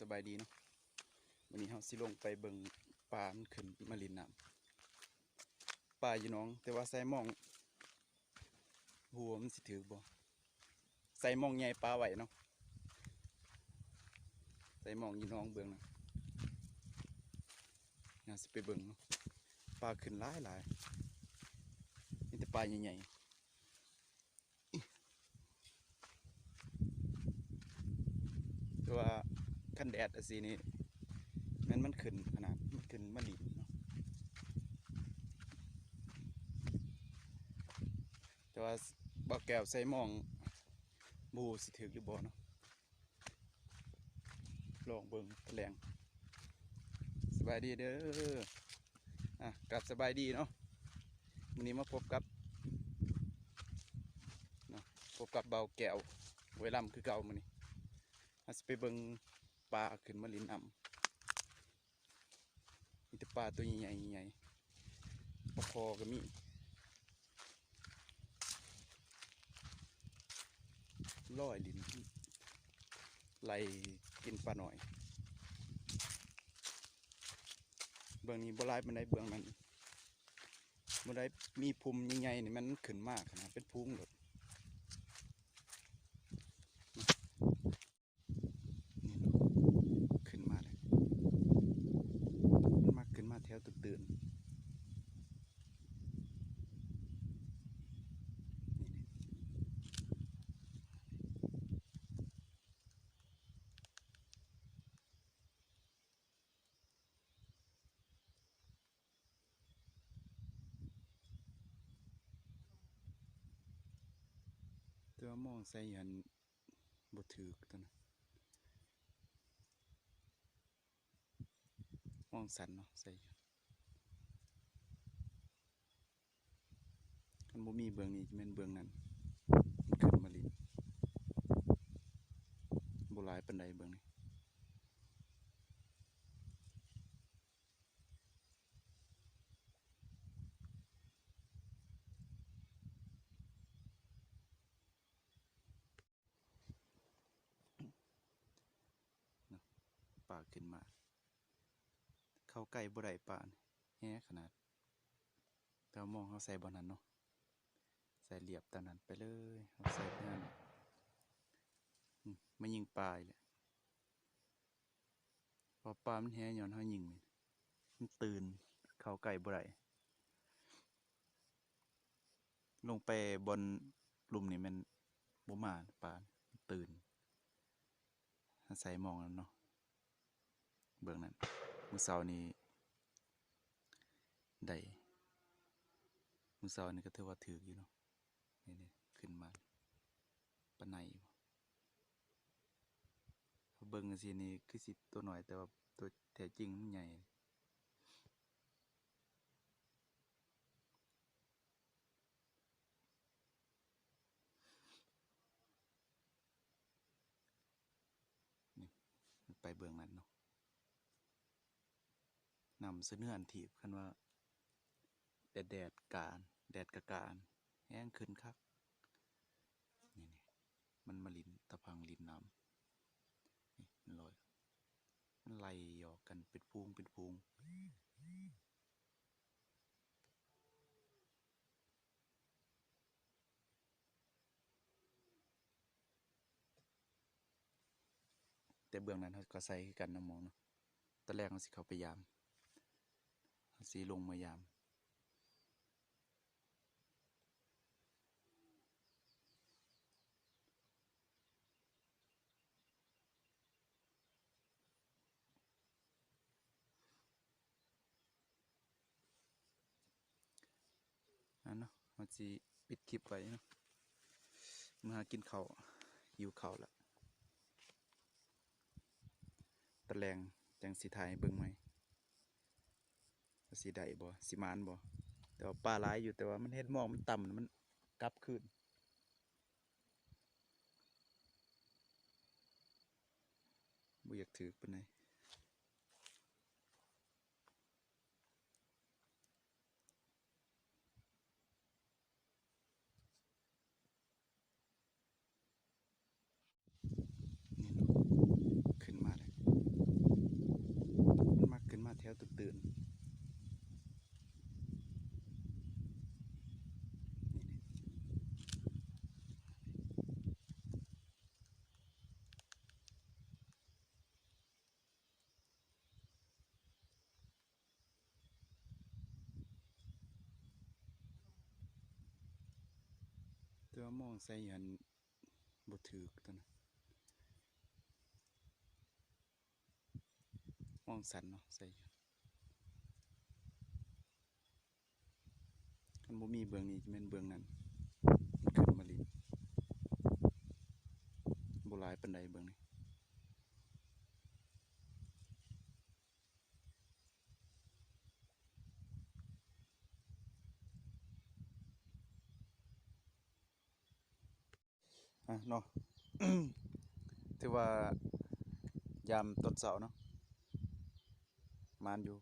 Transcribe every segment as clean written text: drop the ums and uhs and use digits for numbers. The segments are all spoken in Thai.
สบายดีเนาะวันนี้เราสิลงไปเบิ่งปลามันขึ้นมาลินน้ำปลาอยู่น้องแต่ว่าใส่มองหัวมันสิถือบ่ใส่มองใหญ่ปลาไหวเนาะใส่มองอยู่น้องเบิ่งนะน่าสิไปเบิ่งเนาะปลาขึ้นหลายนี่แต่ปลาใหญ่ๆแต่ว่าขั้นแดดสินี่มันขึ้นขนาดมันขึ้นมาลินเนาะแต่ว่าบ่แก้วใส่มองบูสิถือหรือบ่เนาะลองเบิ่งตะแลงสบายดีเด้อกลับสบายดีเนาะวันนี้มาพบกับเบาแก้วไว้ลำคือเก่ามื้อนี้อาจจะไปเบิ่งปลาขึ้นมาลินน้ำมีแต่ปลาตัวใหญ่ๆใหญ่ปลาคอก็มีร้อยลินไล่กินปลาหน่อยเบื้องนี้บ่ร้ายมันได้เบื้องนั้นบ่ได้มีภูมิใหญ่ๆนี่มันขึ้นมากนะเป็นภูมิแบบขึ้นมาเลยมันมาขึ้นมาแถวตื่นแต่ว่ามองใส่ยันบ่ถือตัวนะมองสันเนาะใส่มันบ่มีเบื้องนี้จะเป็นเบื้องนั้นขึ้นมาลินบ่หลายปานใดเบื้องนี้ปลาขึ้นมาเข้าใกล้บ่ได้ปลาแฮ่ขนาดแต่มองเขาใส่บ่นั้นเนาะใส่เหลียบตอนนั้นไปเลยเขาใส่เพื่อนมายิงปลาเลยพอปลามันแฮ่ย้อนเขายิงมันตื่นเข้าใกล้บ่ได้ลงไปบนหลุมนี่มันบ่มาปลาตื่นใส่มองแล้วเนาะเบื้องนั้นมื้อเช้านี้ได้มื้อเช้านี้ก็ถือว่าถืออยู่เนาะนี่ขึ้นมาปลาไหนเบิ่งจังซี่นี่คือสิตัวน้อยแต่ว่าตัวแท้จริงมันใหญ่นี่ไปเบื้องนั้นเนาะนำเสนออันทีบคันว่าแดดกะการแห้งขึ้นครับนี่มันมาลินตะพังลินน้ำนี่มันลอยมันไล่ออกกันเป็นพูงแต่เบื้องนั้นเขาก็ใส่กันน้ำมองเนาะตอนแรกเขาสิเขาไปยามเขาสิลงมายามเนาะเขาสิปิดคลิปไว้เนาะมากินข้าวหิวข้าวละตะแลงจังสิถ่ายเบิ่งไหมสิได้บ่สิมานบ่แต่ว่าปลาหลายอยู่แต่ว่ามันเห็นมองมันต่ำมันกลับคืนบ่อยากถือปานใดนี่เนาะขึ้นมาเลย แต่ว่ามองใส่หันบ่ถูกตัวนะมองสันเนาะใส่คันบ่มีเบื้องนี้จะแม่นเบื้องนั้นมันขึ้นมาลิ้นบ่หลายปานใดเบื้องนี้เนาะ ถือว่ายามต้นเสาเนาะมานอยู่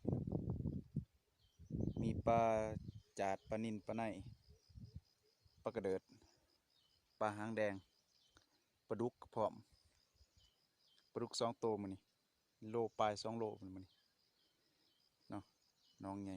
มีปลาจาดปลานิลปลาไหนปลากระเดิดปลาหางแดงปลาดุกพร้อมปลาดุก2 ตัวมื้อนี้โลปลาย2 โลมื้อนี้เนาะน้องใหญ่